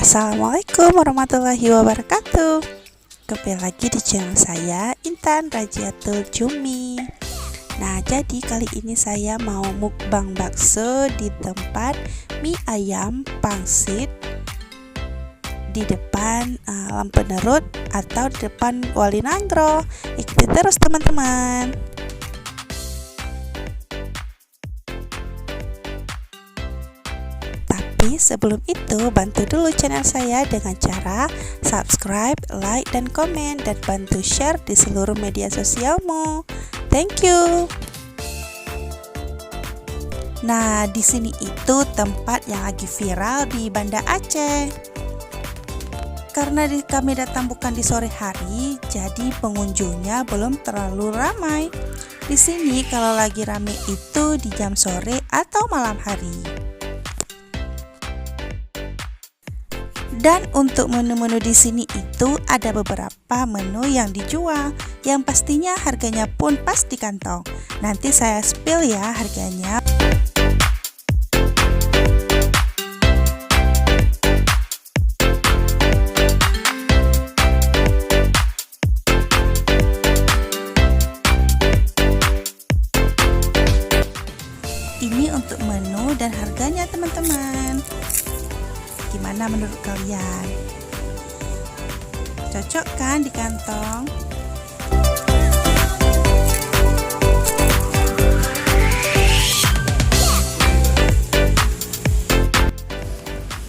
Assalamualaikum warahmatullahi wabarakatuh. Kembali lagi di channel saya, Intan Rajiatul Cumi. Nah, jadi kali ini saya mau mukbang bakso di tempat mie ayam pangsit di depan lampu nerut atau di depan Wali Nanggro. Ikuti terus teman-teman. Tapi sebelum itu, bantu dulu channel saya dengan cara subscribe, like, dan komen, dan bantu share di seluruh media sosialmu. Thank you. Nah, di sini itu tempat yang lagi viral di Banda Aceh. Karena kami datang bukan di sore hari, jadi pengunjungnya belum terlalu ramai. Di sini kalau lagi ramai itu di jam sore atau malam hari. Dan untuk menu-menu di sini itu ada beberapa menu yang dijual, yang pastinya harganya pun pas di kantong. Nanti saya spill ya harganya. Ini untuk menu dan harganya teman-teman. Gimana menurut kalian? Cocok kan di kantong?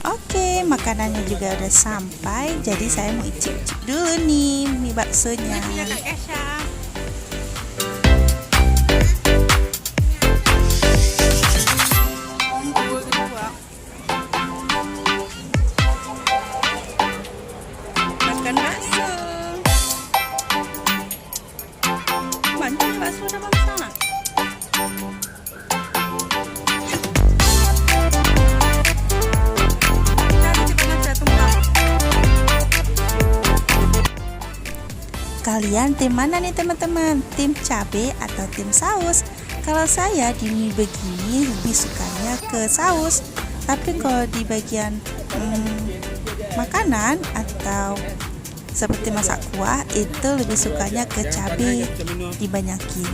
Oke, makanannya juga udah sampai. Jadi saya mau icip-icip dulu nih mie baksonya. Makan bakso. Banyak bakso udah bangsa. Kalian tim mana nih teman-teman? Tim cabe atau tim saus? Kalau saya di mie begini lebih sukanya ke saus. Tapi kalau di bagian makanan atau seperti masak kuah itu lebih sukanya ke cabai dibanyakin.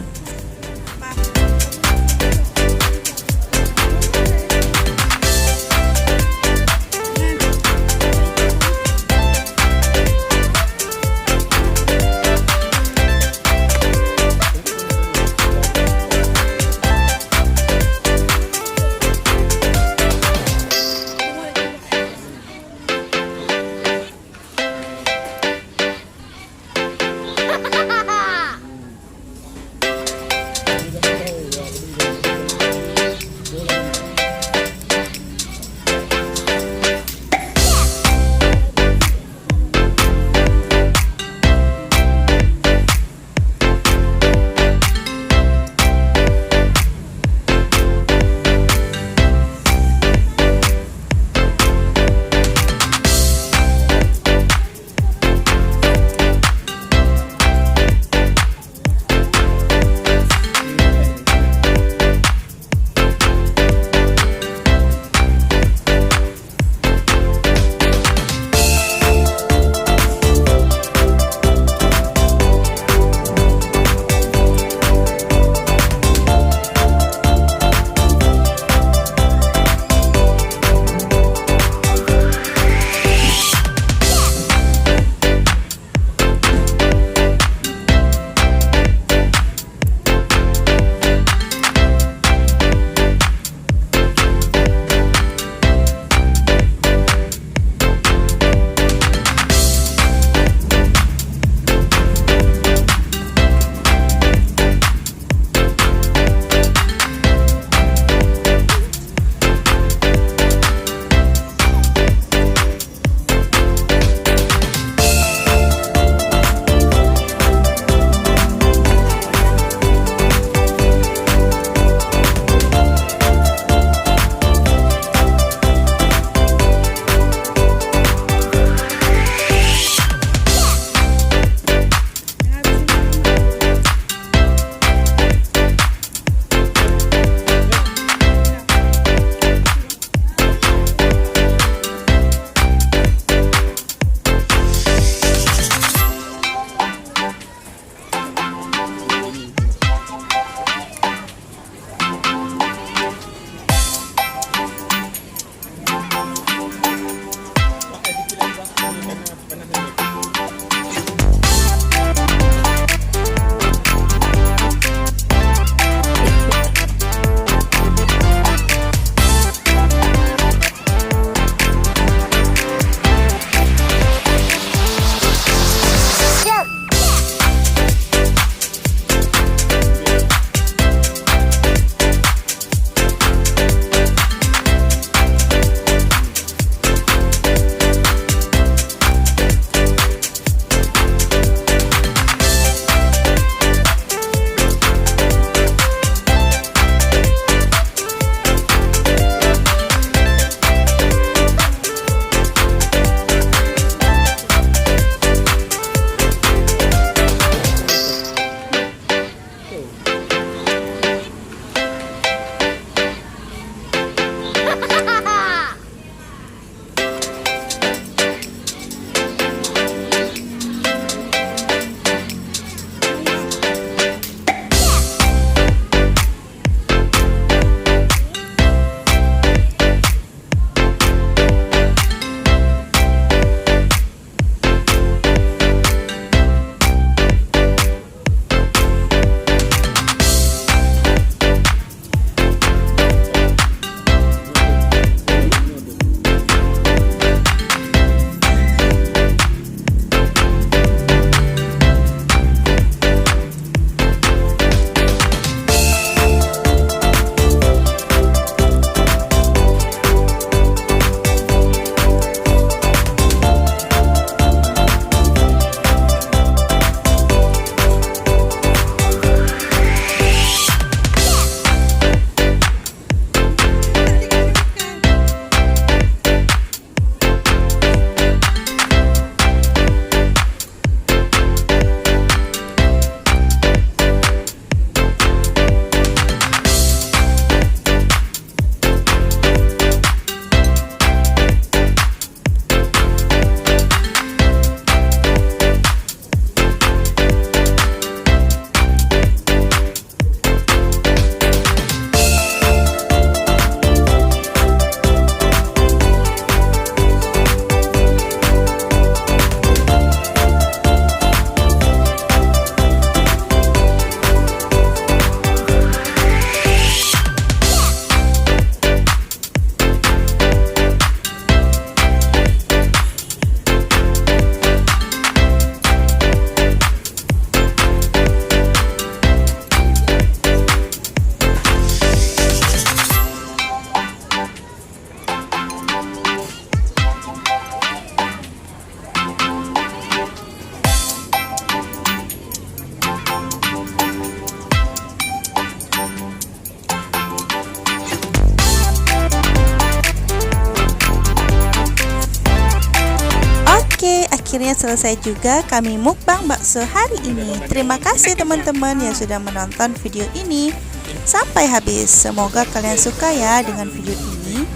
akhirnya selesai juga kami mukbang bakso hari ini. Terima kasih teman-teman yang sudah menonton video ini sampai habis. Semoga kalian suka ya dengan video ini.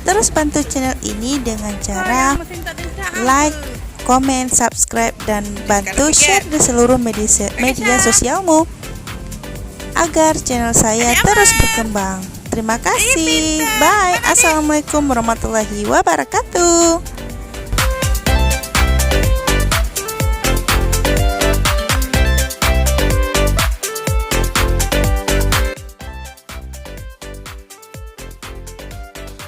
Terus bantu channel ini dengan cara like, komen, subscribe, dan bantu share di seluruh media sosialmu agar channel saya terus berkembang. Terima kasih. Bye. Assalamualaikum warahmatullahi wabarakatuh.